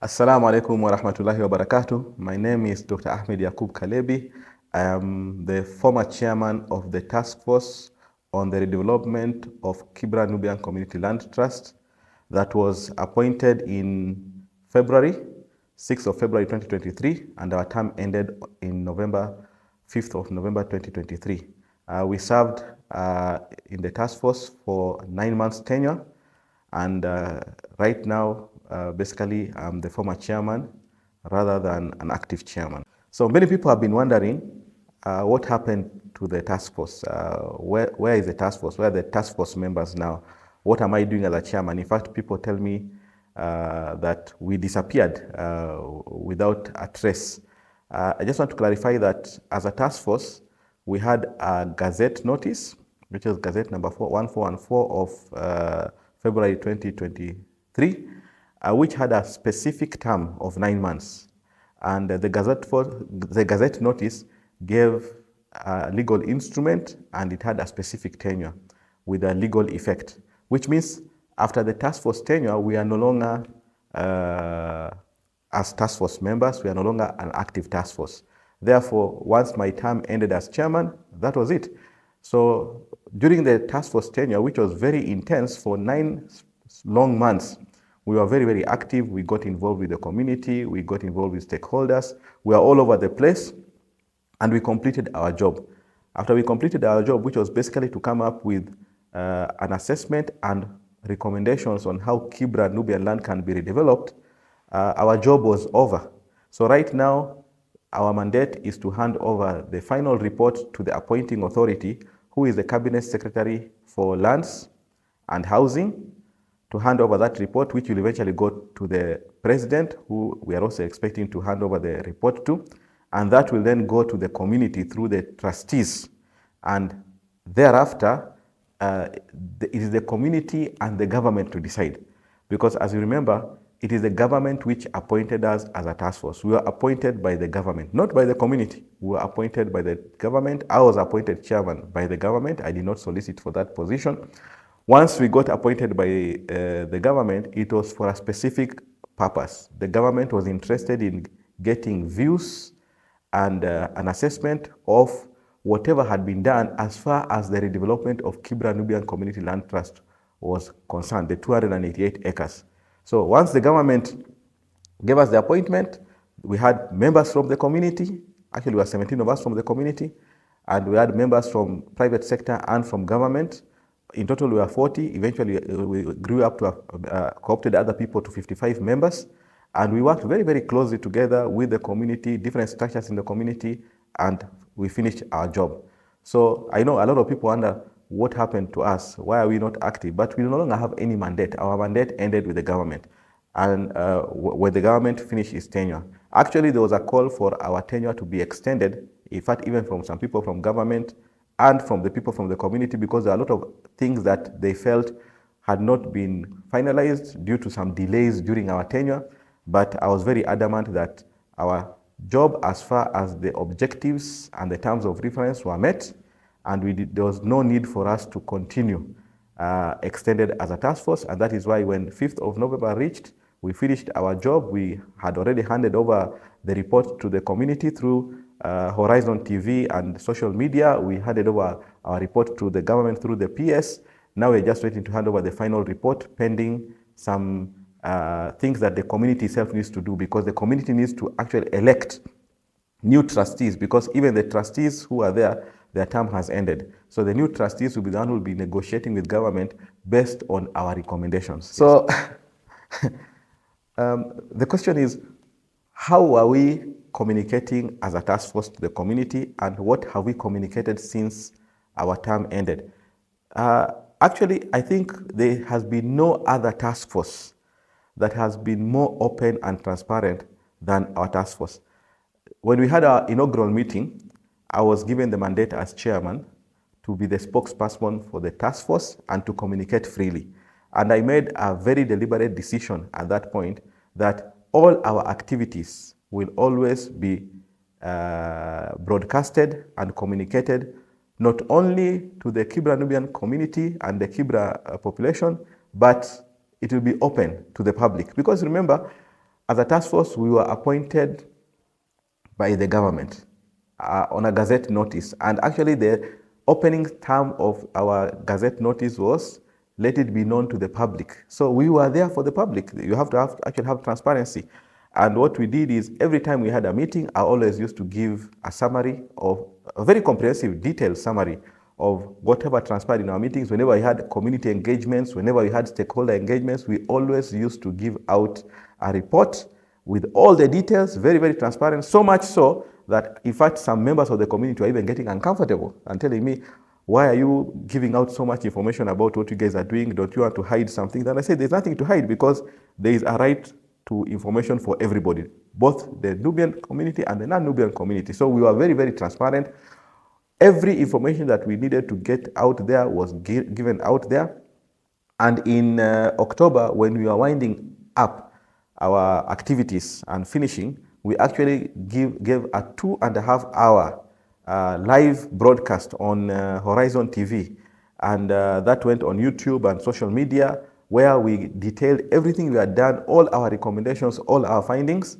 Assalamu alaikum wa rahmatullahi wa barakatuh. My name is Dr. Ahmed Yakub Kalebi. I am the former chairman of the Taskforce on the redevelopment of Kibra Nubian Community Land Trust that was appointed in February, 6th of February 2023, and our term ended in November, 5th of November 2023. We served in the task force for 9 months tenure, and right now, basically, I'm the former chairman rather than an active chairman. So many people have been wondering what happened to the task force. Where is the task force? Where are the task force members now? What am I doing as a chairman? In fact, people tell me that we disappeared without a trace. I just want to clarify that as a task force, we had a gazette notice, which is Gazette number 1414 of February 2023, which had a specific term of 9 months. And the Gazette notice gave a legal instrument, and it had a specific tenure with a legal effect, which means after the task force tenure, we are no longer, as task force members, we are no longer an active task force. Therefore, once my term ended as chairman, that was it. So during the task force tenure, which was very intense for 9 long months, we were very, very active. We got involved with the community. We got involved with stakeholders. We were all over the place, and we completed our job. After we completed our job, which was basically to come up with an assessment and recommendations on how Kibra Nubian land can be redeveloped, our job was over. So right now, our mandate is to hand over the final report to the appointing authority, who is the Cabinet Secretary for Lands and Housing, to hand over that report, which will eventually go to the President, who we are also expecting to hand over the report to, and that will then go to the community through the trustees. And thereafter, it is the community and the government to decide. Because as you remember, it is the government which appointed us as a task force. We were appointed by the government, not by the community. We were appointed by the government. I was appointed chairman by the government. I did not solicit for that position. Once we got appointed by the government, it was for a specific purpose. The government was interested in getting views and an assessment of whatever had been done as far as the redevelopment of Kibra Nubian Community Land Trust was concerned, the 288 acres. So once the government gave us the appointment, we had members from the community. Actually, we were 17 of us from the community, and we had members from private sector and from government. In total, we were 40. Eventually, we grew up to co-opted other people to 55 members. And we worked very, very closely together with the community, different structures in the community, and we finished our job. So I know a lot of people wonder what happened to us. Why are we not active? But we no longer have any mandate. Our mandate ended with the government, and when the government finished its tenure. Actually, there was a call for our tenure to be extended, in fact, even from some people from government and from the people from the community, because there are a lot of things that they felt had not been finalized due to some delays during our tenure. But I was very adamant that our job, as far as the objectives and the terms of reference were met, and there was no need for us to continue extended as a task force. And that is why when 5th of November reached, we finished our job. We had already handed over the report to the community through Horizon TV and social media. We handed over our report to the government through the PS. Now we're just waiting to hand over the final report, pending some things that the community itself needs to do, because the community needs to actually elect new trustees, because even the trustees who are there, their term has ended. So the new trustees will be the one who will be negotiating with government based on our recommendations. So the question is, how are we communicating as a task force to the community, and what have we communicated since our term ended? Actually, I think there has been no other task force that has been more open and transparent than our task force. When we had our inaugural meeting, I was given the mandate as chairman to be the spokesperson for the task force and to communicate freely. And I made a very deliberate decision at that point that all our activities will always be broadcasted and communicated, not only to the Kibra Nubian community and the Kibra population, but it will be open to the public. Because remember, As a task force, we were appointed by the government on a gazette notice. And actually, the opening term of our gazette notice was, let it be known to the public. So we were there for the public. You have to actually have transparency. And what we did is, every time we had a meeting, I always used to give a summary of a very comprehensive, detailed summary of whatever transpired in our meetings. Whenever we had community engagements, whenever we had stakeholder engagements, we always used to give out a report with all the details, very, very transparent, so much so that, in fact, some members of the community were even getting uncomfortable and telling me, why are you giving out so much information about what you guys are doing? Don't you want to hide something? And I said, there's nothing to hide, because there is a right to information for everybody, both the Nubian community and the non-Nubian community. So we were very, very transparent. Every information that we needed to get out there was given out there. And in October, when we were winding up our activities and finishing, we actually gave a 2.5 hour live broadcast on Horizon TV. And that went on YouTube and social media, where we detailed everything we had done, all our recommendations, all our findings.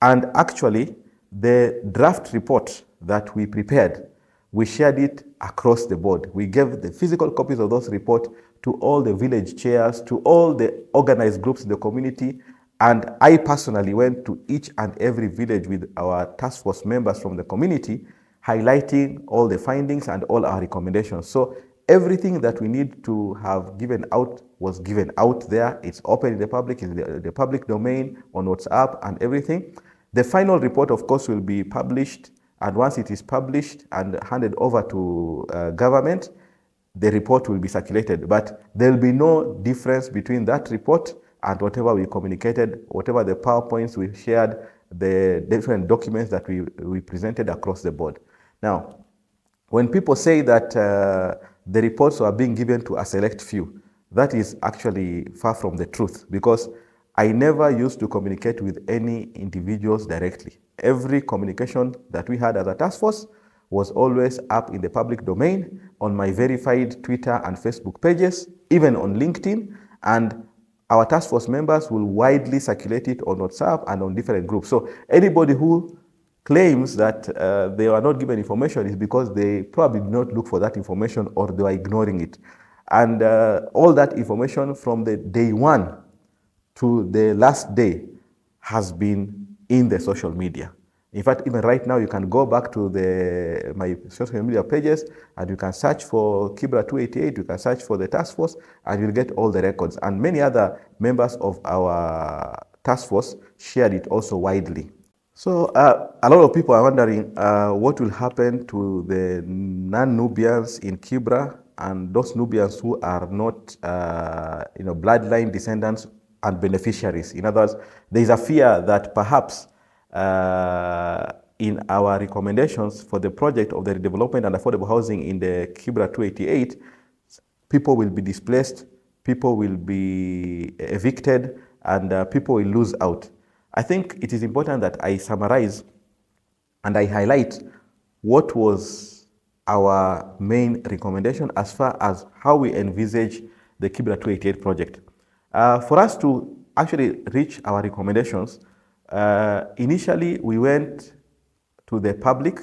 And actually, the draft report that we prepared, we shared it across the board. We gave the physical copies of those reports to all the village chairs, to all the organized groups in the community. And I personally went to each and every village with our task force members from the community, highlighting all the findings and all our recommendations. So everything that we need to have given out was given out there. It's open in the public, in the public domain, on WhatsApp and everything. The final report, of course, will be published. And once it is published and handed over to government, the report will be circulated. But there will be no difference between that report and whatever we communicated, whatever the PowerPoints we shared, the different documents that we presented across the board. Now, when people say that the reports are being given to a select few, that is actually far from the truth, because I never used to communicate with any individuals directly. Every communication that we had as a task force was always up in the public domain, on my verified Twitter and Facebook pages, even on LinkedIn, and our task force members will widely circulate it on WhatsApp and on different groups. So anybody who claims that they were not given information is because they probably did not look for that information, or they were ignoring it. And all that information from the day one to the last day has been in the social media. In fact, even right now, you can go back to my social media pages and you can search for Kibra 288, you can search for the task force, and you'll get all the records. And many other members of our task force shared it also widely. So a lot of people are wondering what will happen to the non-Nubians in Kibra and those Nubians who are not bloodline descendants and beneficiaries. In other words, there is a fear that perhaps in our recommendations for the project of the redevelopment and affordable housing in the Kibra 288, people will be displaced, people will be evicted, and people will lose out. I think it is important that I summarize and I highlight what was our main recommendation as far as how we envisage the Kibra 288 project. For us to actually reach our recommendations, initially we went to the public,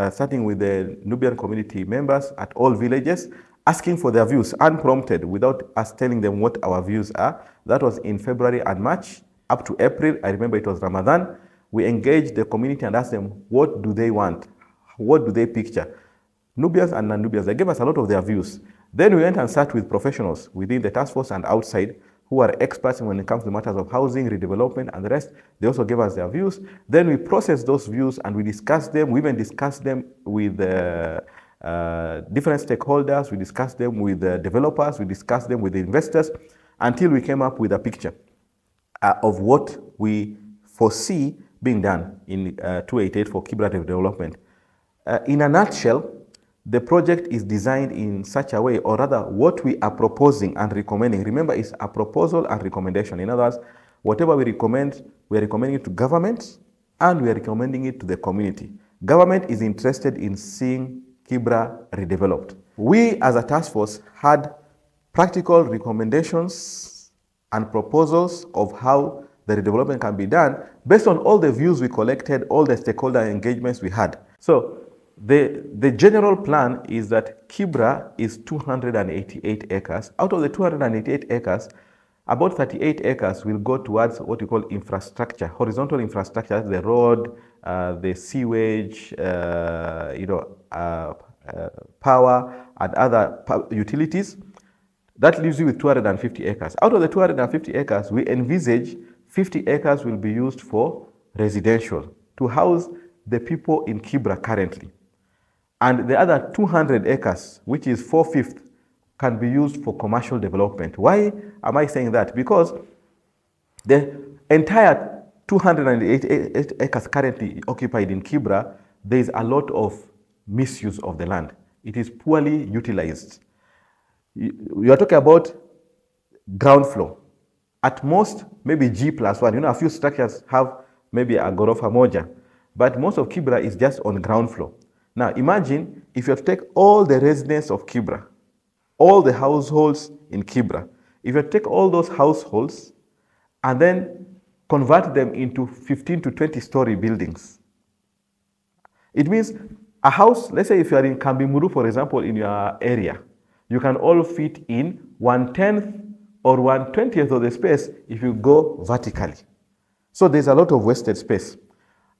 starting with the Nubian community members at all villages, asking for their views, unprompted, without us telling them what our views are. That was in February and March. Up to April, I remember it was Ramadan, we engaged the community and asked them, what do they want? What do they picture? Nubians and non-Nubians, they gave us a lot of their views. Then we went and sat with professionals within the task force and outside, who are experts when it comes to matters of housing, redevelopment, and the rest. They also gave us their views. Then we processed those views and we discussed them. We even discussed them with different stakeholders. We discussed them with developers. We discussed them with the investors, until we came up with a picture of what we foresee being done in 288 for Kibra development. In a nutshell, the project is designed in such a way, or rather what we are proposing and recommending, remember, it's a proposal and recommendation. In other words, whatever we recommend, we are recommending it to government and we are recommending it to the community. Government is interested in seeing Kibra redeveloped. We as a task force had practical recommendations and proposals of how the redevelopment can be done based on all the views we collected, all the stakeholder engagements we had. So the general plan is that Kibra is 288 acres. Out of the 288 acres, about 38 acres will go towards what we call infrastructure, horizontal infrastructure, the road, the sewage, power and other utilities. That leaves you with 250 acres. Out of the 250 acres, we envisage 50 acres will be used for residential, to house the people in Kibra currently. And the other 200 acres, which is 4/5, can be used for commercial development. Why am I saying that? Because the entire 288 acres currently occupied in Kibra, there is a lot of misuse of the land. It is poorly utilized. You are talking about ground floor. At most, maybe G+1. A few structures have maybe a ghorofa moja, but most of Kibra is just on ground floor. Now, imagine if you take all the residents of Kibra, all the households in Kibra, if you take all those households and then convert them into 15 to 20-story buildings. It means a house, let's say if you are in Kambimuru, for example, in your area, you can all fit in 1/10 or 1/20 of the space if you go vertically. So there's a lot of wasted space.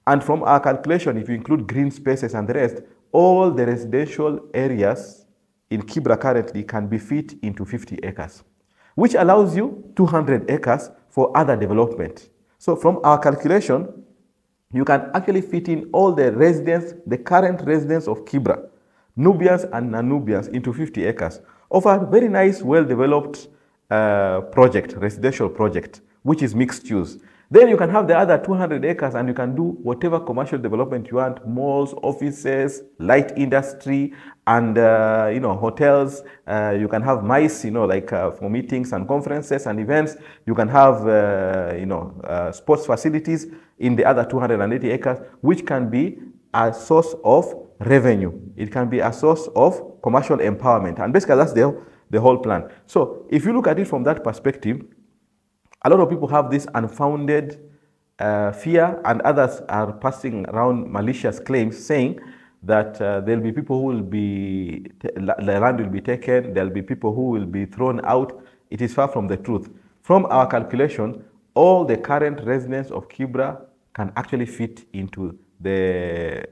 And from our calculation, if you include green spaces and the rest, all the residential areas in Kibra currently can be fit into 50 acres, which allows you 200 acres for other development. So from our calculation, you can actually fit in all the residents, the current residents of Kibra, Nubians and non-Nubians, into 50 acres of a very nice, well-developed project, residential project, which is mixed use. Then you can have the other 200 acres and you can do whatever commercial development you want, malls, offices, light industry, and hotels. You can have mice, like for meetings and conferences and events. You can have, sports facilities in the other 280 acres, which can be a source of revenue. It can be a source of commercial empowerment. And basically that's the whole plan. So if you look at it from that perspective, a lot of people have this unfounded fear, and others are passing around malicious claims saying that there'll be people who will be, the land will be taken, there'll be people who will be thrown out. It is far from the truth. From our calculation, all the current residents of Kibra can actually fit into the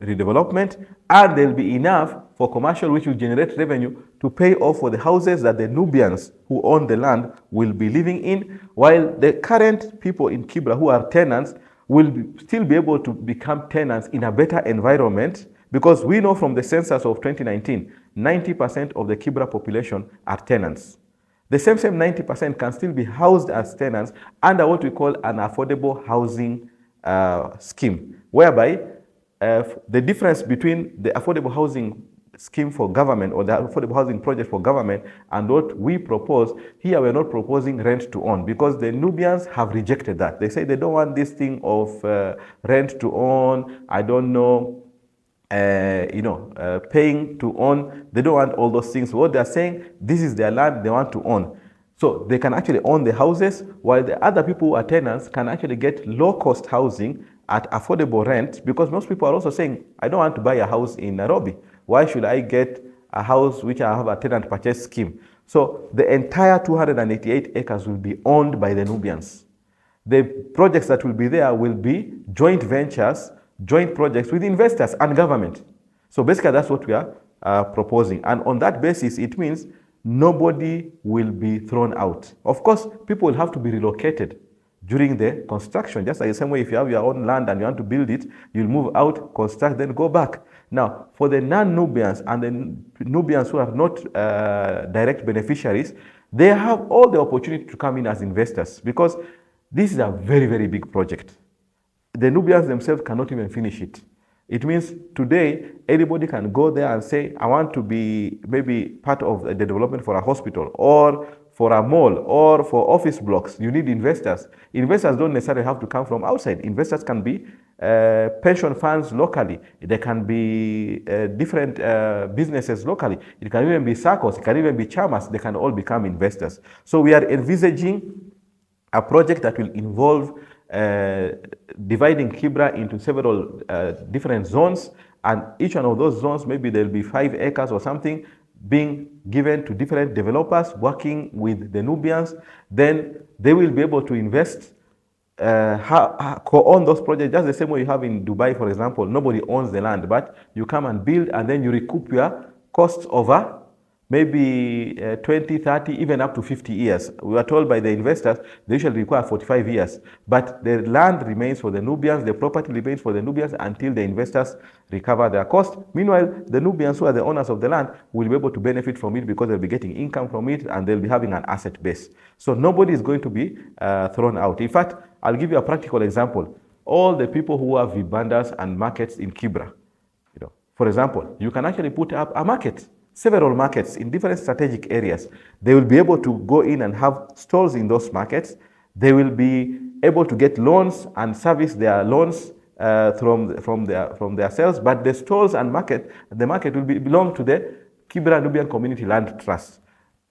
redevelopment, and there'll be enough for commercial, which will generate revenue to pay off for the houses that the Nubians who own the land will be living in, while the current people in Kibra who are tenants will still be able to become tenants in a better environment, because we know from the census of 2019, 90% of the Kibra population are tenants. The same 90% can still be housed as tenants under what we call an affordable housing scheme, whereby the difference between the affordable housing scheme for government, or the affordable housing project for government, and what we propose here, we're not proposing rent to own, because the Nubians have rejected that. They say they don't want this thing of rent to own, I don't know, paying to own. They don't want all those things. What they're saying, this is their land, they want to own. So they can actually own the houses, while the other people who are tenants can actually get low-cost housing at affordable rent, because most people are also saying, I don't want to buy a house in Nairobi. Why should I get a house which I have a tenant purchase scheme? So the entire 288 acres will be owned by the Nubians. The projects that will be there will be joint ventures, joint projects with investors and government. So basically that's what we are proposing. And on that basis, it means nobody will be thrown out. Of course, people will have to be relocated during the construction. Just like the same way, if you have your own land and you want to build it, you'll move out, construct, then go back. Now, for the non-Nubians and the Nubians who are not direct beneficiaries, they have all the opportunity to come in as investors, because this is a very, very big project. The Nubians themselves cannot even finish it. It means today, anybody can go there and say, I want to be maybe part of the development for a hospital, or for a mall, or for office blocks. You need investors. Investors don't necessarily have to come from outside. Investors can be pension funds locally. There can be different businesses locally. It can even be circles. It can even be chamas. They can all become investors. So we are envisaging a project that will involve dividing Kibra into several different zones, and each one of those zones, maybe there'll be 5 acres or something, being given to different developers working with the Nubians. Then they will be able to invest, co-own those projects, just the same way you have in Dubai, for example. Nobody owns the land, but you come and build, and then you recoup your costs over maybe 20, 30, even up to 50 years. We were told by the investors they usually require 45 years. But the land remains for the Nubians, the property remains for the Nubians until the investors recover their cost. Meanwhile, the Nubians, who are the owners of the land, will be able to benefit from it because they'll be getting income from it, and they'll be having an asset base. So nobody is going to be thrown out. In fact, I'll give you a practical example. All the people who have vibandas and markets in Kibra, for example, you can actually put up a market, several markets in different strategic areas. They will be able to go in and have stalls in those markets. They will be able to get loans and service their loans from their sales, but the stalls and the market will belong to the Kibra Nubian Community Land Trust.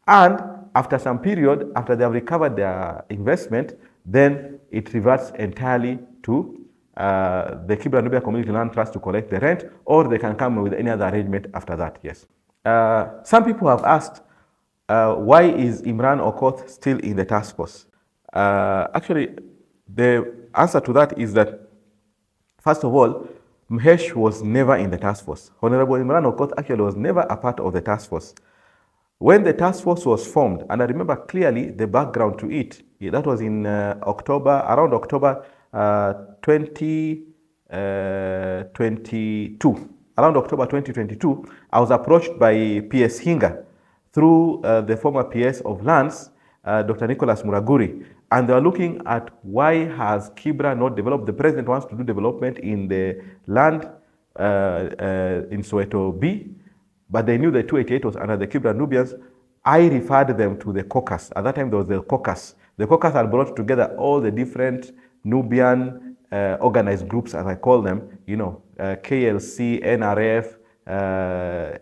And after some period, after they have recovered their investment, then it reverts entirely to the Kibra Nubian Community Land Trust to collect the rent, or they can come with any other arrangement after that, yes. Some people have asked, why is Imran Okoth still in the task force? Actually, the answer to that is that, first of all, Mhesh was never in the task force. Honorable Imran Okoth actually was never a part of the task force. When the task force was formed, and I remember clearly the background to it, that was in around October 2022. Around October 2022, I was approached by PS Hinga through the former PS of Lands, Dr. Nicholas Muraguri, and they are looking at why has Kibra not developed. The president wants to do development in the land in Soweto B, but they knew the 288 was under the Kibra Nubians. I referred them to the caucus. At that time, there was the caucus. The caucus had brought together all the different Nubian organized groups, as I call them, KLC, NRF,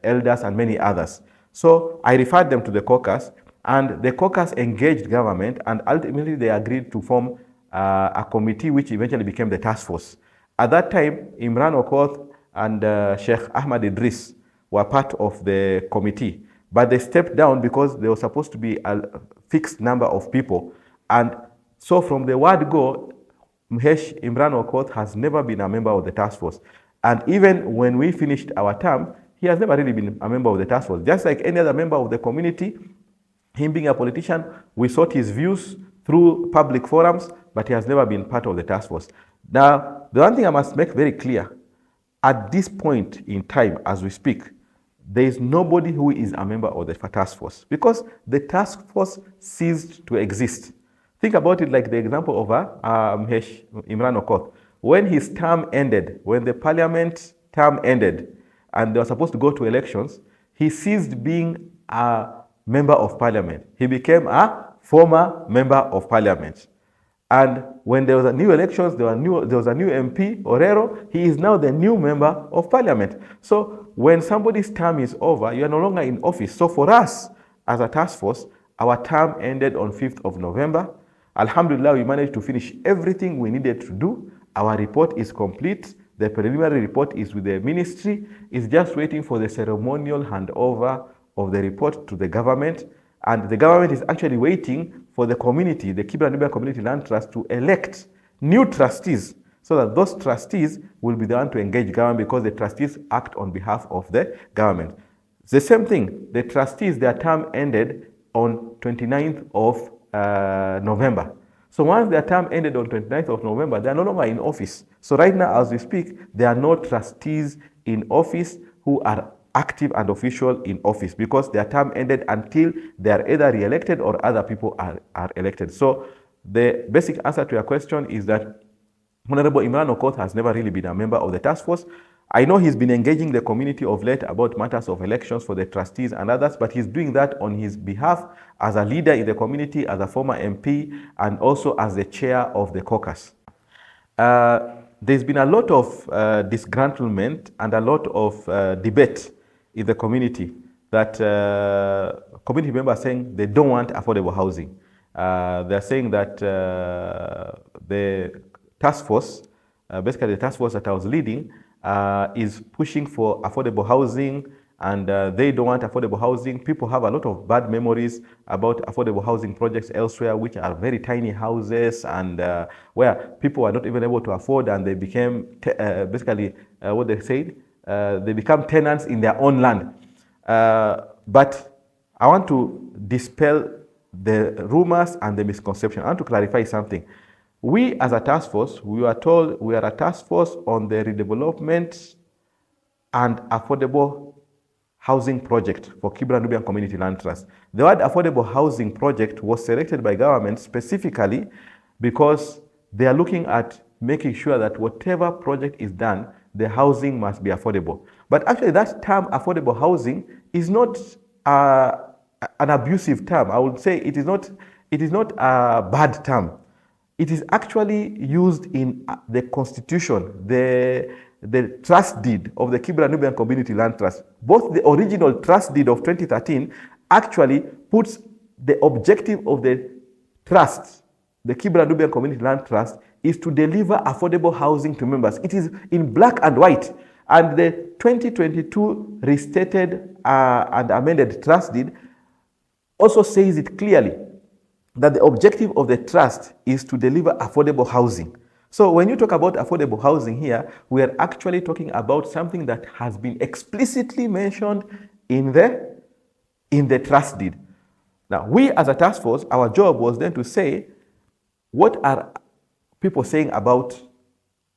elders, and many others. So I referred them to the caucus, and the caucus engaged government, and ultimately they agreed to form a committee which eventually became the task force. At that time, Imran Okoth and Sheikh Ahmad Idris were part of the committee, but they stepped down because there was supposed to be a fixed number of people. And so from the word go, Mhesh Imran Okoth has never been a member of the task force. And even when we finished our term, he has never really been a member of the task force. Just like any other member of the community, him being a politician, we sought his views through public forums, but he has never been part of the task force. Now, the one thing I must make very clear, at this point in time, as we speak, there is nobody who is a member of the task force because the task force ceased to exist. Think about it like the example of Mhesh Imran Okoth. When his term ended, when the parliament term ended, and they were supposed to go to elections, he ceased being a member of parliament. He became a former member of parliament. And when there was a new elections, there was a new MP, Orero, he is now the new member of parliament. So when somebody's term is over, you are no longer in office. So for us, as a task force, our term ended on 5th of November. Alhamdulillah, we managed to finish everything we needed to do. Our report is complete. The preliminary report is with the ministry. It's just waiting for the ceremonial handover of the report to the government. And the government is actually waiting for the community, the Kibra Nubian Community Land Trust, to elect new trustees so that those trustees will be the one to engage government because the trustees act on behalf of the government. The same thing, the trustees, their term ended on 29th of November. So once their term ended on 29th of November, they are no longer in office. So right now, as we speak, there are no trustees in office who are active and official in office because their term ended until they are either re-elected or other people are elected. So the basic answer to your question is that Honorable Imran Okoth has never really been a member of the task force. I know he's been engaging the community of late about matters of elections for the trustees and others, but he's doing that on his behalf as a leader in the community, as a former MP, and also as the chair of the caucus. There's been a lot of disgruntlement and a lot of debate in the community that community members saying they don't want affordable housing. They're saying that the task force, basically the task force that I was leading, is pushing for affordable housing, and they don't want affordable housing. People have a lot of bad memories about affordable housing projects elsewhere, which are very tiny houses and where people are not even able to afford, and they became basically what they said, they become tenants in their own land. But I want to dispel the rumors and the misconception. I want to clarify something. We as a task force, we were told we are a task force on the redevelopment and affordable housing project for Kibra Nubian Community Land Trust. The word affordable housing project was selected by government specifically because they are looking at making sure that whatever project is done, the housing must be affordable. But actually that term affordable housing is not an abusive term. I would say it is not a bad term. It is actually used in the constitution, the trust deed of the Kibra Nubian Community Land Trust. Both the original trust deed of 2013 actually puts the objective of the trust, the Kibra Nubian Community Land Trust, is to deliver affordable housing to members. It is in black and white. And the 2022 restated and amended trust deed also says it clearly that the objective of the trust is to deliver affordable housing. So when you talk about affordable housing here, we are actually talking about something that has been explicitly mentioned in the trust deed. Now, we as a task force, our job was then to say, what are people saying about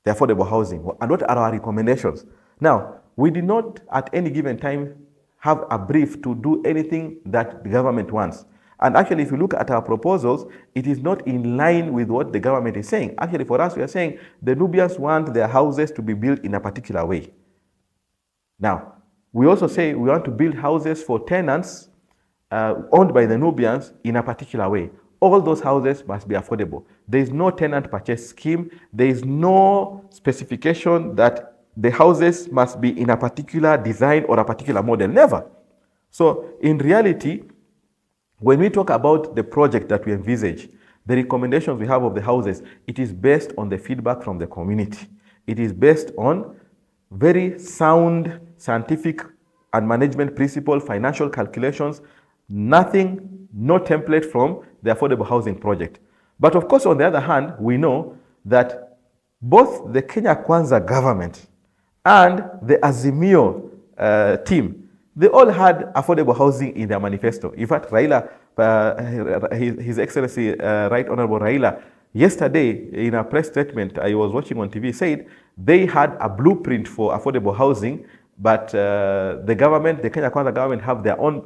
the affordable housing and what are our recommendations? Now, we did not at any given time have a brief to do anything that the government wants. And actually, if you look at our proposals, it is not in line with what the government is saying. Actually, for us, we are saying the Nubians want their houses to be built in a particular way. Now, we also say we want to build houses for tenants owned by the Nubians in a particular way. All those houses must be affordable. There is no tenant purchase scheme. There is no specification that the houses must be in a particular design or a particular model. Never. So, in reality, when we talk about the project that we envisage, the recommendations we have of the houses, it is based on the feedback from the community. It is based on very sound scientific and management principle, financial calculations, nothing, no template from the affordable housing project. But of course, on the other hand, we know that both the Kenya Kwanza government and the Azimio team, they all had affordable housing in their manifesto. In fact, Raila, His Excellency Right Honorable Raila, yesterday in a press statement I was watching on TV, said they had a blueprint for affordable housing, but the government, the Kenya Kwanza government, have their own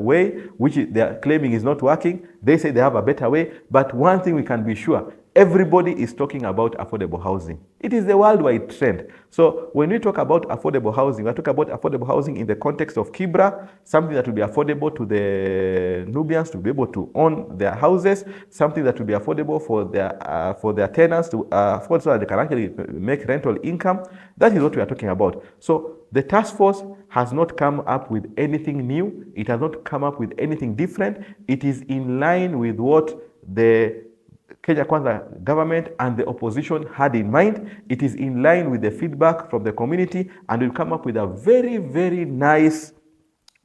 way, which they are claiming is not working. They say they have a better way, but one thing we can be sure, everybody is talking about affordable housing. It is the worldwide trend. So when we talk about affordable housing, we talk about affordable housing in the context of Kibra, something that will be affordable to the Nubians to be able to own their houses, something that will be affordable for their tenants to afford so that they can actually make rental income. That is what we are talking about. So the task force has not come up with anything new. It has not come up with anything different. It is in line with what the Kenya Kwanza government and the opposition had in mind. It is in line with the feedback from the community, and will come up with a very, very nice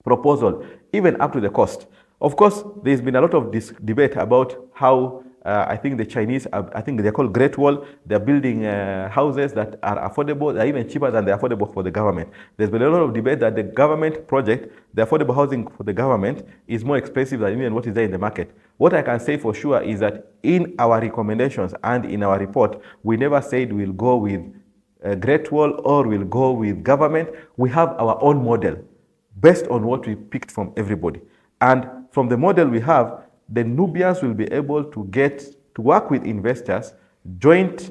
proposal, even up to the cost. Of course, there's been a lot of debate about how I think the Chinese, I think they're called Great Wall, they're building houses that are affordable, they're even cheaper than they're affordable for the government. There's been a lot of debate that the government project, the affordable housing for the government, is more expensive than even what is there in the market. What I can say for sure is that in our recommendations and in our report, we never said we'll go with Great Wall or we'll go with government. We have our own model based on what we picked from everybody. And from the model we have, the Nubians will be able to work with investors, joint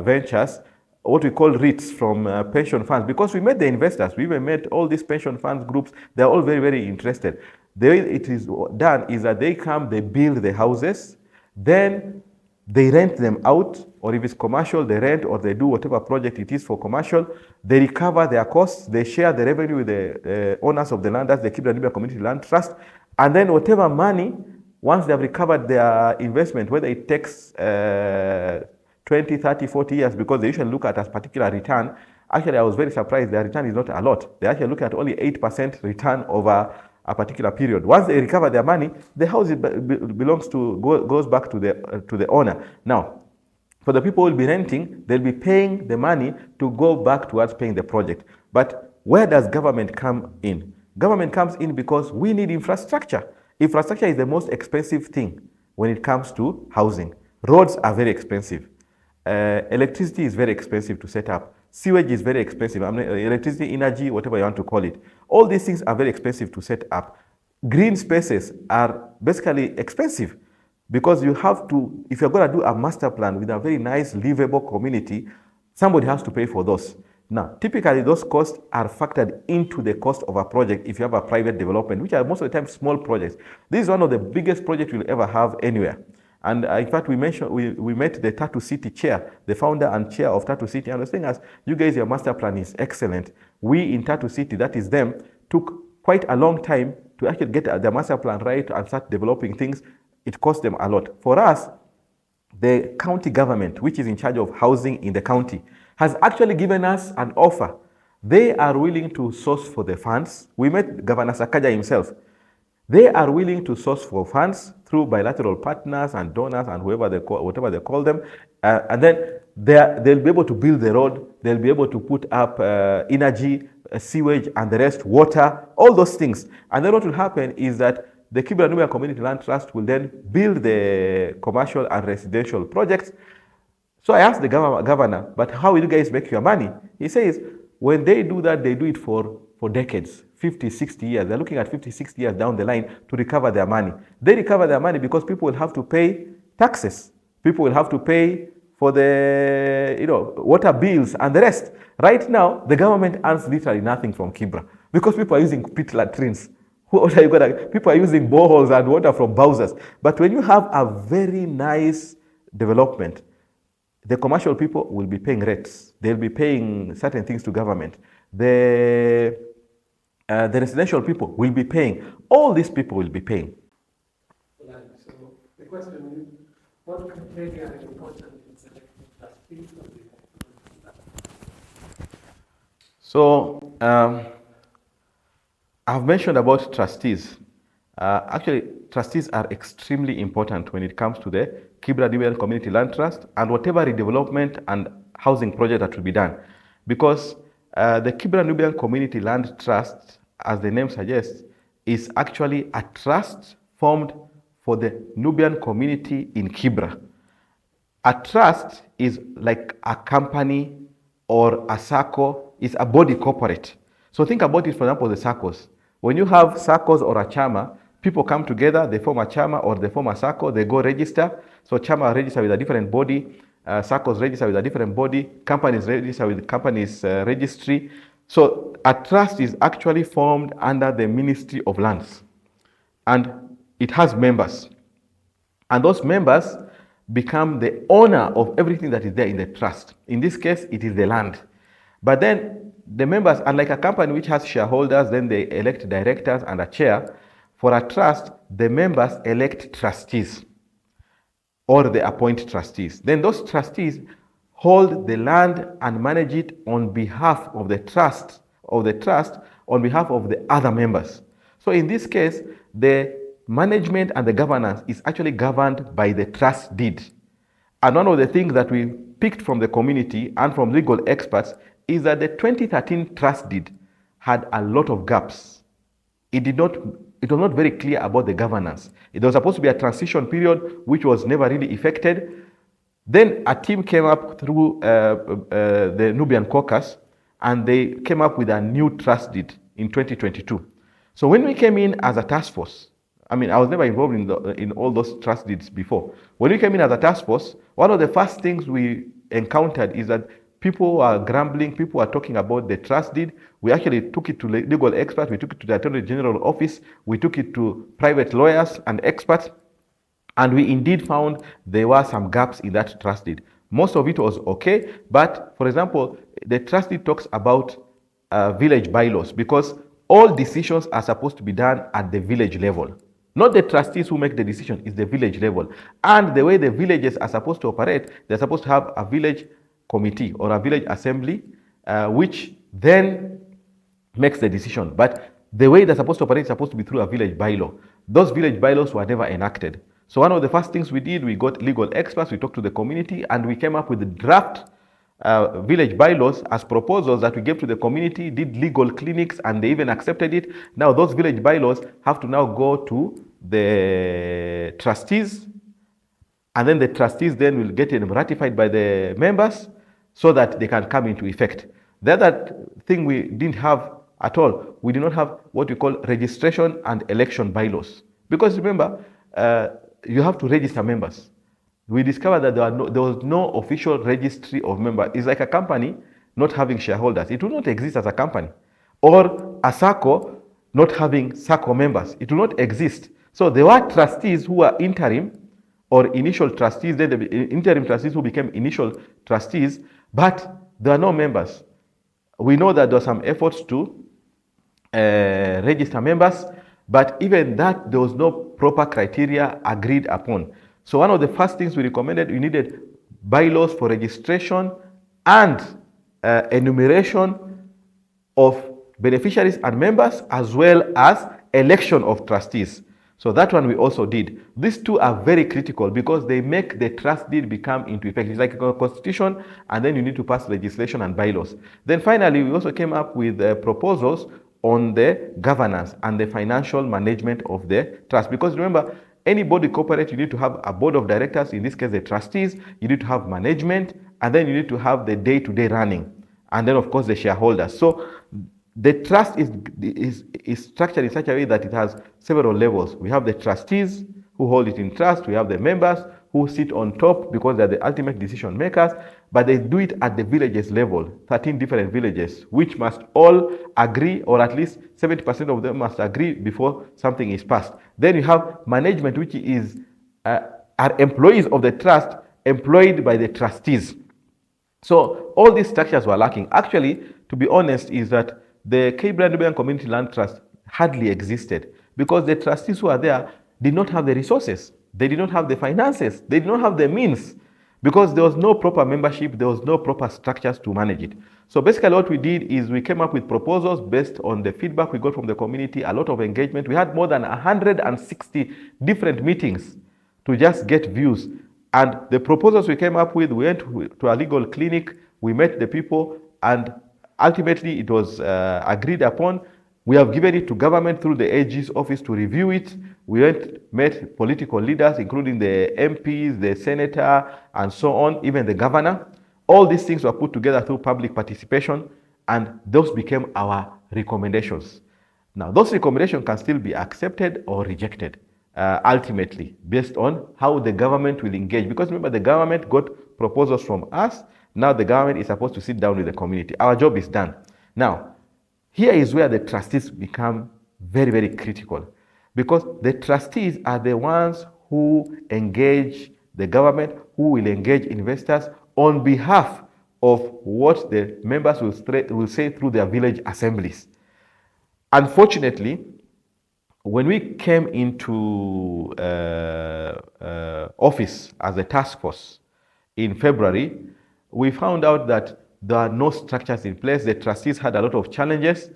ventures, what we call REITs from pension funds, because we met the investors, we even met all these pension funds groups, they're all very, very interested. The way it is done is that they come, they build the houses, then they rent them out, or if it's commercial, they rent or they do whatever project it is for commercial. They recover their costs, they share the revenue with the owners of the land, that's the Kibra Nubian Community Land Trust, and then whatever money once they've recovered their investment, whether it takes 20, 30, 40 years, because they usually look at a particular return. Actually, I was very surprised their return is not a lot. They actually look at only 8% return over a particular period. Once they recover their money, the house goes back to the owner. Now, for the people who will be renting, they'll be paying the money to go back towards paying the project. But where does government come in? Government comes in because we need infrastructure. Infrastructure is the most expensive thing when it comes to housing. Roads are very expensive. Electricity is very expensive to set up. Sewage is very expensive. Electricity, energy, whatever you want to call it. All these things are very expensive to set up. Green spaces are basically expensive because you have to, if you're going to do a master plan with a very nice, livable community, somebody has to pay for those. Now, typically those costs are factored into the cost of a project if you have a private development, which are most of the time small projects. This is one of the biggest projects you'll ever have anywhere. And in fact, we met the Tatu City chair, the founder and chair of Tatu City, and the thing is, you guys, your master plan is excellent. We in Tatu City, that is them, took quite a long time to actually get the master plan right and start developing things. It cost them a lot. For us, the county government, which is in charge of housing in the county, has actually given us an offer. They are willing to source for the funds. We met Governor Sakaja himself. They are willing to source for funds through bilateral partners and donors and whatever they call them. And then they'll be able to build the road. They'll be able to put up energy, sewage, and the rest, water, all those things. And then what will happen is that the Kibra Nubian Community Land Trust will then build the commercial and residential projects. So I asked the governor, but how will you guys make your money? He says, when they do that, they do it for decades, 50, 60 years. They're looking at 50, 60 years down the line to recover their money. They recover their money because people will have to pay taxes. People will have to pay for the water bills and the rest. Right now, the government earns literally nothing from Kibra because people are using pit latrines. People are using boreholes and water from Bowsers. But when you have a very nice development, the commercial people will be paying rates. They'll be paying certain things to government. The residential people will be paying. All these people will be paying. So the question is, what criteria are important in selecting trustees? So I've mentioned about trustees. Actually, trustees are extremely important when it comes to the Kibra Nubian Community Land Trust and whatever redevelopment and housing project that will be done. Because the Kibra Nubian Community Land Trust, as the name suggests, is actually a trust formed for the Nubian community in Kibra. A trust is like a company or a SACCO, is a body corporate. So think about it, for example, the SACCOs. When you have SACCOs or a chama, people come together, they form a chama or they form a SACCO, they go register. So chama register with a different body, SACCOs register with a different body, companies register with companies registry. So a trust is actually formed under the Ministry of Lands. And it has members. And those members become the owner of everything that is there in the trust. In this case, it is the land. But then the members, unlike a company which has shareholders, then they elect directors and a chair. For a trust, the members elect trustees or they appoint trustees. Then those trustees hold the land and manage it on behalf of the trust, on behalf of the other members. So in this case, the management and the governance is actually governed by the trust deed. And one of the things that we picked from the community and from legal experts is that the 2013 trust deed had a lot of gaps. It was not very clear about the governance. It was supposed to be a transition period which was never really effected. Then a team came up through the Nubian caucus and they came up with a new trust deed in 2022. So when we came in as a task force, I was never involved in all those trust deeds before. When we came in as a task force, one of the first things we encountered is that people are grumbling, people are talking about the trust deed. We actually took it to legal experts, we took it to the Attorney General office, we took it to private lawyers and experts, and we indeed found there were some gaps in that trust deed. Most of it was okay, but for example, the trust deed talks about village bylaws because all decisions are supposed to be done at the village level. Not the trustees who make the decision, it's the village level. And the way the villages are supposed to operate, they're supposed to have a village committee or a village assembly, which then makes the decision. But the way they're supposed to operate is supposed to be through a village bylaw. Those village bylaws were never enacted. So one of the first things we did, we got legal experts, we talked to the community, and we came up with the draft village bylaws as proposals that we gave to the community, did legal clinics, and they even accepted it. Now those village bylaws have to now go to the trustees, and then the trustees then will get them ratified by the members so that they can come into effect. The other thing we didn't have at all, we did not have what we call registration and election bylaws. Because remember, you have to register members. We discovered that there was no official registry of members. It's like a company not having shareholders. It will not exist as a company. Or a SACCO not having SACCO members. It will not exist. So there were trustees who were interim or initial trustees, then the interim trustees who became initial trustees, but there are no members. We know that there were some efforts to register members, but even that, there was no proper criteria agreed upon. So one of the first things we recommended, we needed bylaws for registration and enumeration of beneficiaries and members, as well as election of trustees. So that one we also did. These two are very critical because they make the trust deed become into effect. It's like a constitution, and then you need to pass legislation and bylaws. Then finally, we also came up with proposals on the governance and the financial management of the trust. Because remember, any body corporate, you need to have a board of directors, in this case the trustees, you need to have management, and then you need to have the day-to-day running, and then of course the shareholders. So the trust is structured in such a way that it has several levels. We have the trustees who hold it in trust, we have the members who sit on top because they're the ultimate decision makers, but they do it at the villages level, 13 different villages, which must all agree, or at least 70% of them must agree before something is passed. Then you have management, which is are employees of the trust employed by the trustees. So all these structures were lacking. Actually, to be honest, is that the Kibra Nubian Community Land Trust hardly existed because the trustees who are there did not have the resources. They did not have the finances. They did not have the means because there was no proper membership. There was no proper structures to manage it. So basically what we did is we came up with proposals based on the feedback we got from the community, a lot of engagement. We had more than 160 different meetings to just get views. And the proposals we came up with, we went to a legal clinic, we met the people, and ultimately it was agreed upon. We have given it to government through the AG's office to review it. We met political leaders, including the MPs, the senator, and so on, even the governor. All these things were put together through public participation, and those became our recommendations. Now, those recommendations can still be accepted or rejected, ultimately, based on how the government will engage. Because remember, the government got proposals from us. Now the government is supposed to sit down with the community. Our job is done. Now, here is where the trustees become very, very critical, because the trustees are the ones who engage the government, who will engage investors on behalf of what the members will say through their village assemblies. Unfortunately, when we came into office as a task force in February, we found out that there are no structures in place. The trustees had a lot of challenges,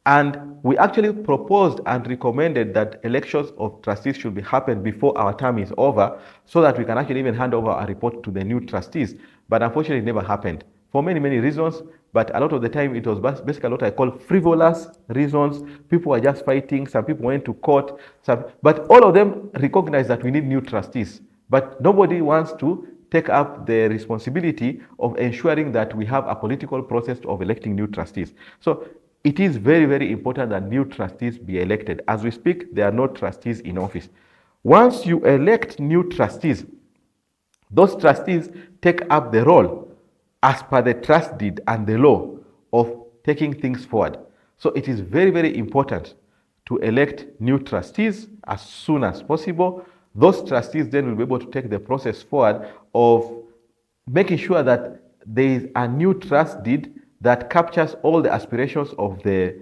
and we actually proposed and recommended that elections of trustees should be happen before our term is over, so that we can actually even hand over a report to the new trustees. But unfortunately, it never happened for many, many reasons. But a lot of the time, it was basically what I call frivolous reasons. People were just fighting. Some people went to court. But all of them recognize that we need new trustees. But nobody wants to take up the responsibility of ensuring that we have a political process of electing new trustees. So it is very, very important that new trustees be elected. As we speak, there are no trustees in office. Once you elect new trustees, those trustees take up the role as per the trust deed and the law of taking things forward. So it is very, very important to elect new trustees as soon as possible. Those trustees then will be able to take the process forward of making sure that there is a new trust deed that captures all the aspirations of the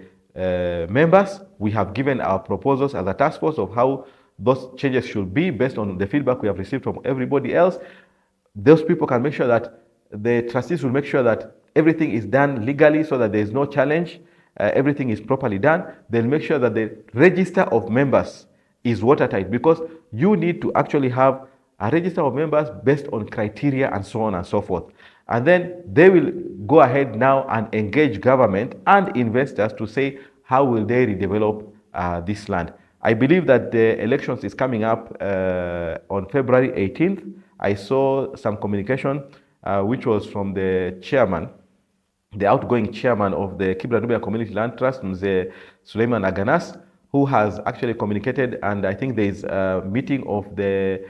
members. We have given our proposals as a task force of how those changes should be based on the feedback we have received from everybody else. Those people can make sure that the trustees will make sure that everything is done legally so that there is no challenge, everything is properly done. They'll make sure that the register of members is watertight, because you need to actually have a register of members based on criteria and so on and so forth. And then they will go ahead now and engage government and investors to say how will they redevelop this land. I believe that the elections is coming up on February 18th. I saw some communication which was from the chairman, the outgoing chairman of the Kibra Nubian Community Land Trust, Mzee Suleiman Aganas, who has actually communicated, and I think there is a meeting of the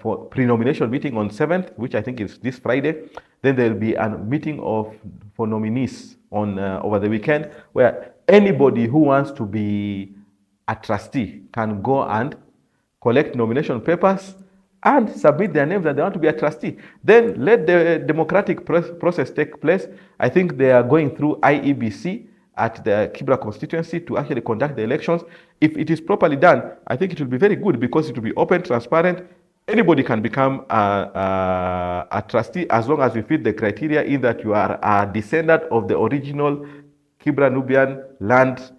for pre-nomination meeting on 7th, which I think is this Friday. Then there will be a meeting for nominees on over the weekend, where anybody who wants to be a trustee can go and collect nomination papers and submit their names that they want to be a trustee. Then let the democratic process take place. I think they are going through IEBC at the Kibra constituency to actually conduct the elections. If it is properly done, I think it will be very good, because it will be open, transparent. Anybody can become a trustee as long as you fit the criteria in that you are a descendant of the original Kibra Nubian land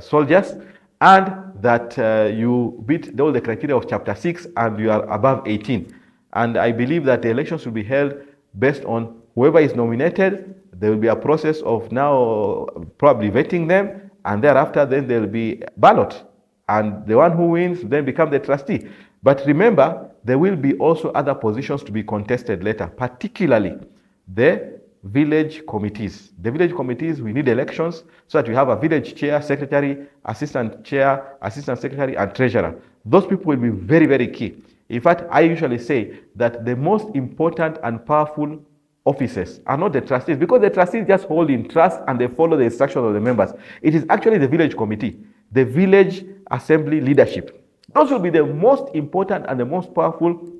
soldiers, and that you meet all the criteria of Chapter 6 and you are above 18. And I believe that the elections will be held based on whoever is nominated. There will be a process of now probably vetting them, and thereafter then there will be ballot. And the one who wins then become the trustee. But remember, there will be also other positions to be contested later, particularly the village committees. The village committees, we need elections so that we have a village chair, secretary, assistant chair, assistant secretary, and treasurer. Those people will be very, very key. In fact, I usually say that the most important and powerful offices are not the trustees, because the trustees just hold in trust and they follow the instructions of the members. It is actually the village committee, the village assembly leadership. Those will be the most important and the most powerful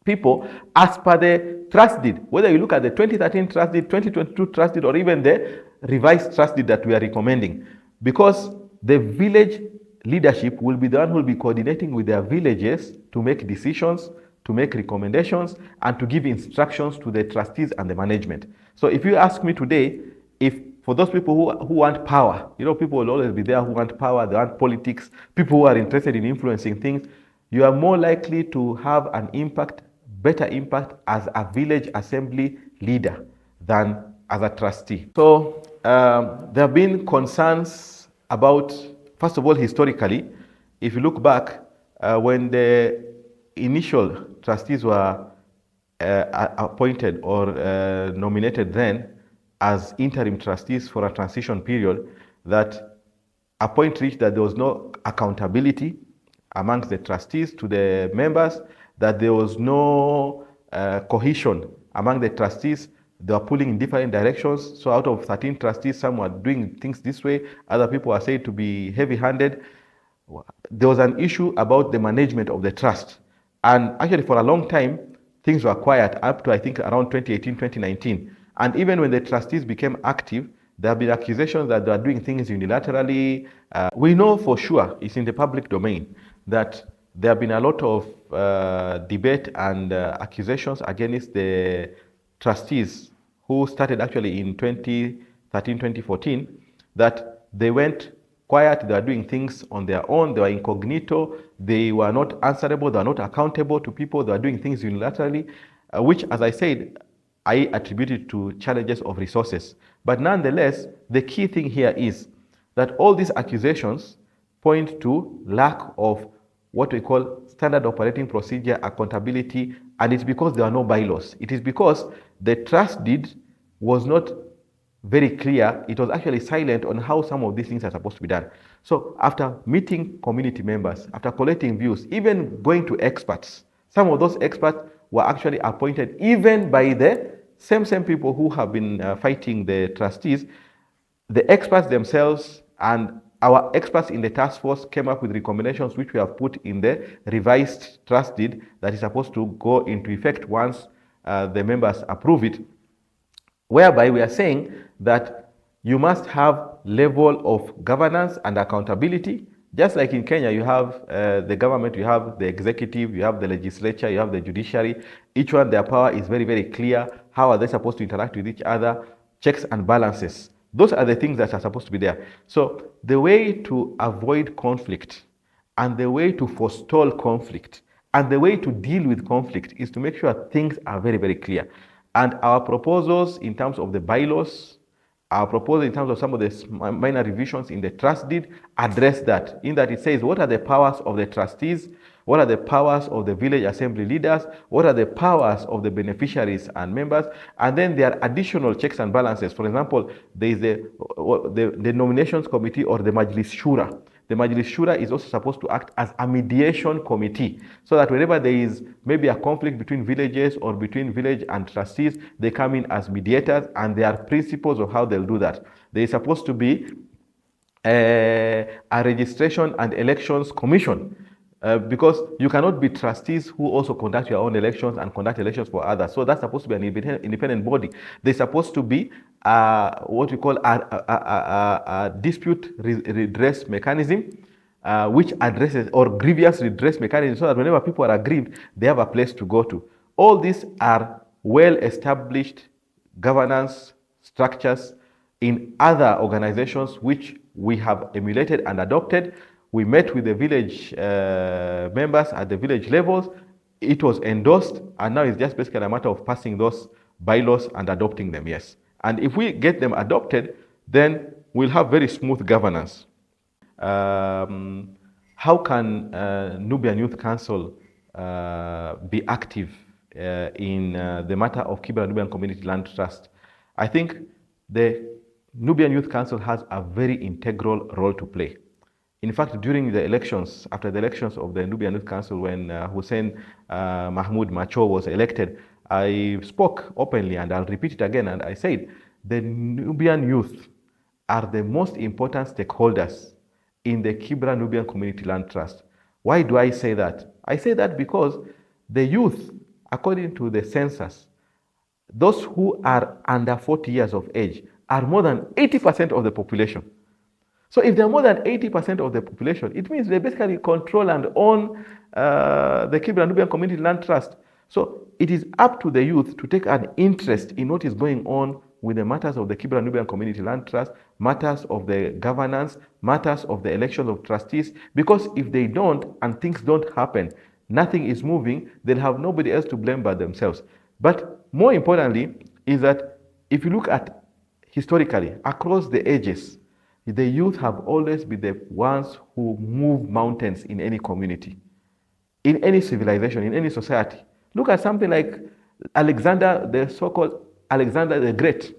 people as per the trust deed. Whether you look at the 2013 trust deed, 2022 trust deed, or even the revised trust deed that we are recommending, because the village leadership will be the one who will be coordinating with their villages to make decisions, to make recommendations, and to give instructions to the trustees and the management. So if you ask me today, if for those people who want power, people will always be there who want power, they want politics, people who are interested in influencing things, you are more likely to have an impact, better impact as a village assembly leader than as a trustee. So there have been concerns about, first of all, historically, if you look back, when the initial trustees were appointed or nominated then as interim trustees for a transition period, that a point reached that there was no accountability amongst the trustees to the members, that there was no cohesion among the trustees. They were pulling in different directions. So out of 13 trustees, some were doing things this way, other people are said to be heavy-handed. There was an issue about the management of the trust. And actually for a long time, things were quiet up to, I think, around 2018, 2019. And even when the trustees became active, there have been accusations that they are doing things unilaterally. We know for sure, it's in the public domain, that there have been a lot of debate and accusations against the trustees who started actually in 2013, 2014, that they went quiet, they were doing things on their own, they were incognito, they were not answerable, they were not accountable to people, they were doing things unilaterally, which, as I said, I attributed to challenges of resources. But nonetheless, the key thing here is that all these accusations point to lack of what we call standard operating procedure, accountability, and it's because there are no bylaws. It is because the trust deed was not very clear. It was actually silent on how some of these things are supposed to be done. So after meeting community members, after collecting views, even going to experts, some of those experts were actually appointed even by the same people who have been fighting the trustees. The experts themselves and our experts in the task force came up with recommendations which we have put in the revised trust deed that is supposed to go into effect once the members approve it, whereby we are saying that you must have level of governance and accountability, Just like in Kenya, you have the government, you have the executive, you have the legislature, you have the judiciary. Each one, their power is very, very clear. How are they supposed to interact with each other? Checks and balances. Those are the things that are supposed to be there. So the way to avoid conflict and the way to forestall conflict and the way to deal with conflict is to make sure things are very, very clear. And our proposals in terms of the bylaws, our proposal in terms of some of the minor revisions in the trust deed address that, in that it says what are the powers of the trustees, what are the powers of the village assembly leaders, what are the powers of the beneficiaries and members, and then there are additional checks and balances. For example, there is the nominations committee or the Majlis Shura. The Majlis Shura is also supposed to act as a mediation committee so that whenever there is maybe a conflict between villages or between village and trustees, they come in as mediators, and there are principles of how they'll do that. There is supposed to be a registration and elections commission. Because you cannot be trustees who also conduct your own elections and conduct elections for others. So that's supposed to be an independent body. There's supposed to be what we call a dispute redress mechanism, which addresses, or grievance redress mechanism, so that whenever people are aggrieved, they have a place to go to. All these are well-established governance structures in other organizations which we have emulated and adopted. We met with the village members at the village levels. It was endorsed, and now it's just basically a matter of passing those bylaws and adopting them, yes. And if we get them adopted, then we'll have very smooth governance. How can Nubian Youth Council be active in the matter of Kibra Nubian Community Land Trust? I think the Nubian Youth Council has a very integral role to play. In fact, during the elections, after the elections of the Nubian Youth Council, when Hussein Mahmoud Macho was elected, I spoke openly, and I'll repeat it again, and I said, the Nubian youth are the most important stakeholders in the Kibra Nubian Community Land Trust. Why do I say that? I say that because the youth, according to the census, those who are under 40 years of age are more than 80% of the population. So if they're more than 80% of the population, it means they basically control and own the Kibra Nubian Community Land Trust. So it is up to the youth to take an interest in what is going on with the matters of the Kibra Nubian Community Land Trust, matters of the governance, matters of the election of trustees, because if they don't and things don't happen, nothing is moving, they'll have nobody else to blame but themselves. But more importantly is that if you look at historically, across the ages, the youth have always been the ones who move mountains in any community, in any civilization, in any society. Look at something like Alexander, the so-called Alexander the Great.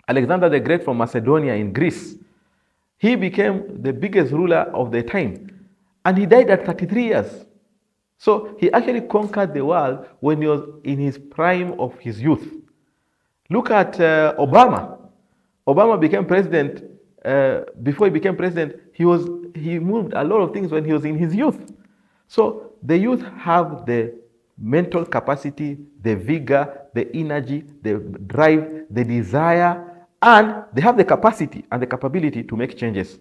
Alexander the Great from Macedonia in Greece. He became the biggest ruler of the time, and he died at 33 years. So he actually conquered the world when he was in his prime of his youth. Look at Obama. Obama became president. Before he became president, he moved a lot of things when he was in his youth. So the youth have the mental capacity, the vigor, the energy, the drive, the desire, and they have the capacity and the capability to make changes.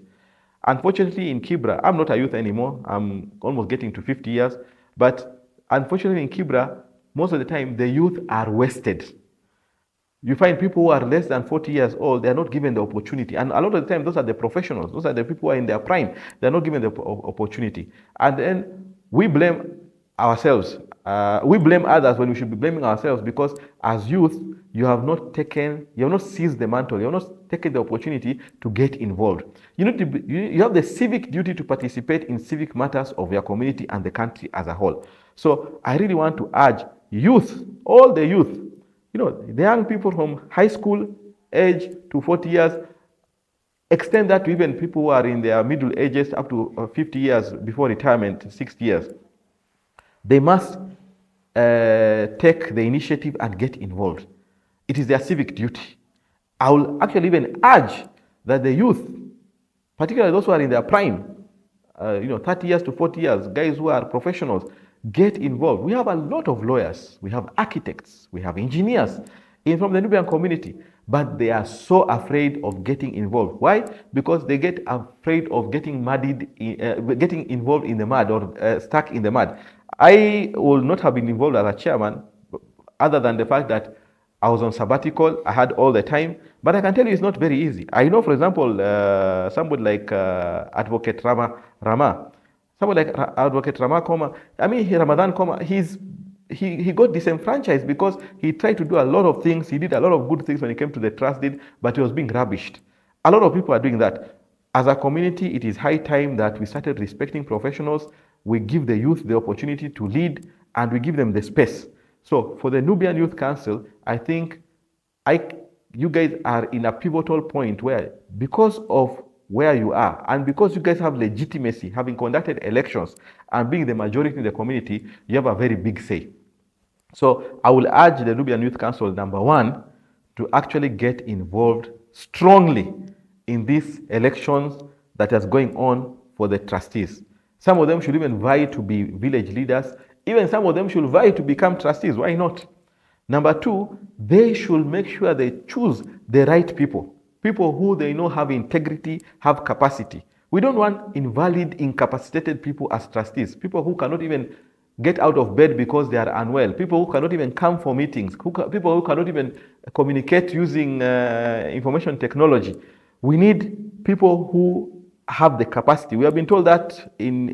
Unfortunately, in Kibra, I'm not a youth anymore. I'm almost getting to 50 years. But unfortunately, in Kibra, most of the time, the youth are wasted. You find people who are less than 40 years old, they are not given the opportunity. And a lot of the time, those are the professionals. Those are the people who are in their prime. They are not given the opportunity. And then we blame ourselves. We blame others when we should be blaming ourselves, because as youth, you have not seized the mantle. You have not taken the opportunity to get involved. You have the civic duty to participate in civic matters of your community and the country as a whole. So I really want to urge youth, all the youth, the young people from high school age to 40 years, extend that to even people who are in their middle ages up to 50 years before retirement, 60 years. They must take the initiative and get involved. It is their civic duty. I will actually even urge that the youth, particularly those who are in their prime, 30 years to 40 years, guys who are professionals, get involved. We have a lot of lawyers, we have architects, we have engineers from the Nubian community. but they are so afraid of getting involved. Why? Because they get afraid of getting getting involved in the mud or stuck in the mud. I will not have been involved as a chairman, other than the fact that I was on sabbatical, I had all the time, but I can tell you it's not very easy. I know, for example, somebody like Advocate Rama, somebody like Advocate Rama Koma, I mean, Ramadan Koma, he got disenfranchised because he tried to do a lot of things. He did a lot of good things when he came to the trust deed, but he was being rubbished. A lot of people are doing that. As a community, it is high time that we started respecting professionals. We give the youth the opportunity to lead, and we give them the space. So for the Nubian Youth Council, I think you guys are in a pivotal point where, because of where you are, and because you guys have legitimacy, having conducted elections and being the majority in the community, you have a very big say. So I will urge the Nubian Youth Council, number one, to actually get involved strongly in these elections that is going on for the trustees. Some of them should even vie to be village leaders. Even some of them should vie to become trustees. Why not? Number two, they should make sure they choose the right people. People who they know have integrity, have capacity. We don't want invalid, incapacitated people as trustees. People who cannot even get out of bed because they are unwell. People who cannot even come for meetings. People who cannot even communicate using information technology. We need people who have the capacity. We have been told that in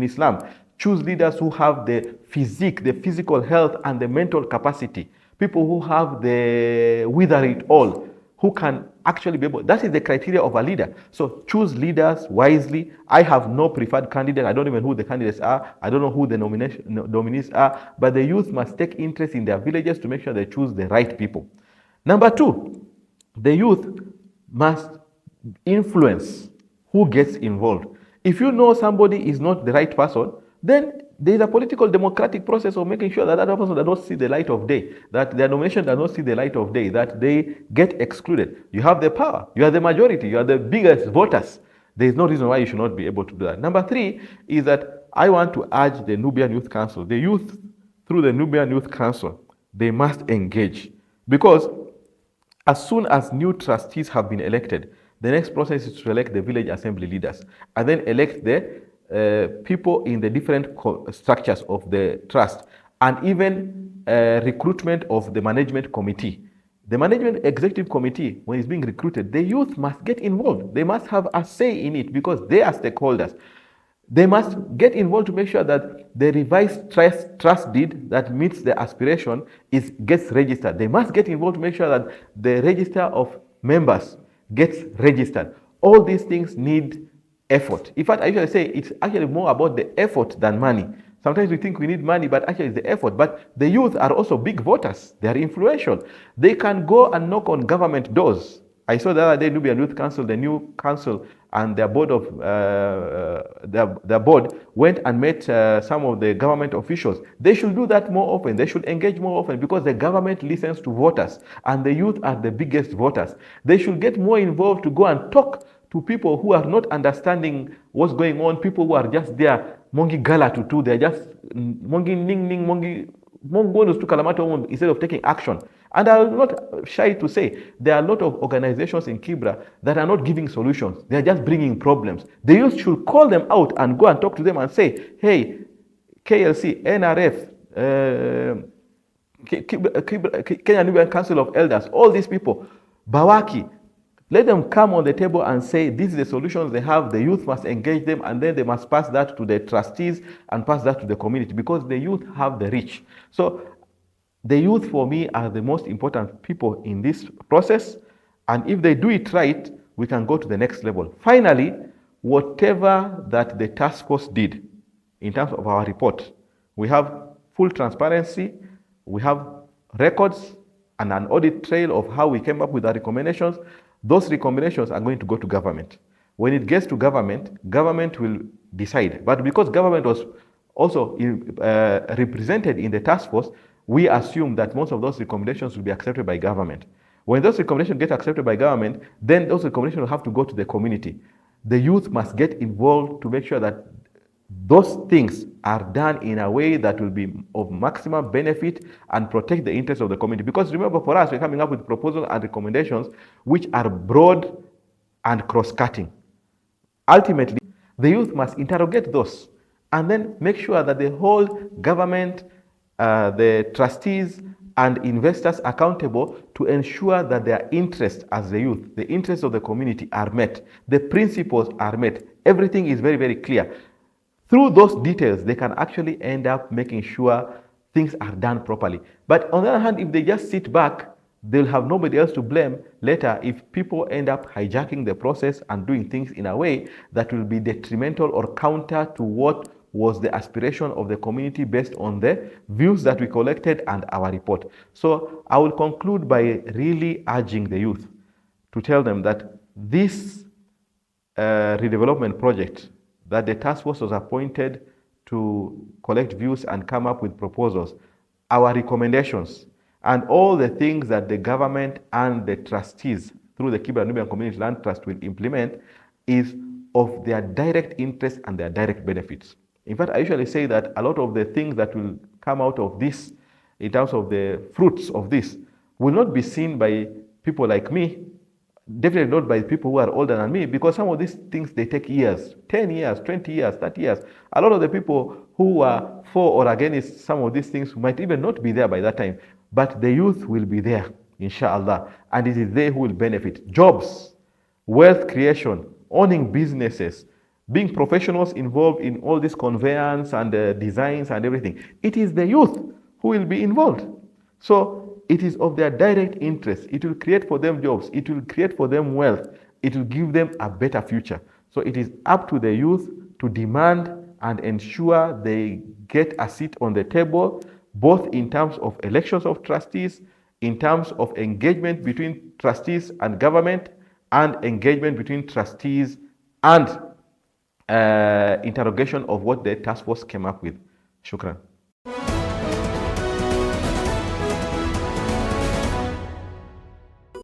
Islam, choose leaders who have the physique, the physical health, and the mental capacity. People who have the wither it all, who can actually be able. That is the criteria of a leader. So choose leaders wisely. I have no preferred candidate. I don't even know who the candidates are. I don't know who the nominees are. But the youth must take interest in their villages to make sure they choose the right people. Number two, the youth must influence who gets involved. If you know somebody is not the right person, then there is a political democratic process of making sure that that person does not see the light of day, that their nomination does not see the light of day, that they get excluded. You have the power. You are the majority. You are the biggest voters. There is no reason why you should not be able to do that. Number three is that I want to urge the Nubian Youth Council, the youth through the Nubian Youth Council, they must engage. Because as soon as new trustees have been elected, the next process is to elect the village assembly leaders and then elect the people in the different structures of the trust, and even recruitment of the management committee. The management executive committee, when it's being recruited, the youth must get involved. They must have a say in it because they are stakeholders. They must get involved to make sure that the revised trust deed that meets the aspiration gets registered. They must get involved to make sure that the register of members gets registered. All these things need effort. In fact, I usually say it's actually more about the effort than money. Sometimes we think we need money, but actually it's the effort. But the youth are also big voters. They are influential. They can go and knock on government doors. I saw the other day, Nubian Youth Council, the new council, and their board went and met some of the government officials. They should do that more often. They should engage more often because the government listens to voters, and the youth are the biggest voters. They should get more involved to go and talk to people who are not understanding what's going on, people who are just there, mongi gala tutu, they're just mongi ning ning, mongi mongonus to kalamato instead of taking action. And I'm not shy to say there are a lot of organizations in Kibra that are not giving solutions. They are just bringing problems. The youth should call them out and go and talk to them and say, hey, KLC, NRF, Kenya Nubian Council of Elders, all these people, Bawaki, let them come on the table and say, these are the solutions they have. The youth must engage them, and then they must pass that to the trustees and pass that to the community because the youth have the reach. So the youth, for me, are the most important people in this process. And if they do it right, we can go to the next level. Finally, whatever that the task force did in terms of our report, we have full transparency, we have records and an audit trail of how we came up with our recommendations. Those recommendations are going to go to government. When it gets to government, government will decide. But because government was also represented in the task force, we assume that most of those recommendations will be accepted by government. When those recommendations get accepted by government, then those recommendations will have to go to the community. The youth must get involved to make sure that those things are done in a way that will be of maximum benefit and protect the interests of the community. Because remember, for us, we're coming up with proposals and recommendations which are broad and cross-cutting. Ultimately, the youth must interrogate those and then make sure that they hold government, the trustees, and investors accountable to ensure that their interests as the youth, the interests of the community are met, the principles are met. Everything is very, very clear. Through those details, they can actually end up making sure things are done properly. But on the other hand, if they just sit back, they'll have nobody else to blame later if people end up hijacking the process and doing things in a way that will be detrimental or counter to what was the aspiration of the community based on the views that we collected and our report. So I will conclude by really urging the youth to tell them that this redevelopment project that the task force was appointed to collect views and come up with proposals, our recommendations, and all the things that the government and the trustees through the Kibra Nubian Community Land Trust will implement is of their direct interest and their direct benefits. In fact, I usually say that a lot of the things that will come out of this, in terms of the fruits of this, will not be seen by people like me, definitely not by people who are older than me, because some of these things, they take years, 10 years, 20 years, 30 years. A lot of the people who are for or against some of these things might even not be there by that time, but the youth will be there, inshallah, and it is they who will benefit. Jobs, wealth creation, owning businesses, being professionals involved in all this conveyance and designs and everything. It is the youth who will be involved. So it is of their direct interest. It will create for them jobs. It will create for them wealth. It will give them a better future. So it is up to the youth to demand and ensure they get a seat on the table, both in terms of elections of trustees, in terms of engagement between trustees and government, and engagement between trustees and interrogation of what the task force came up with. Shukran.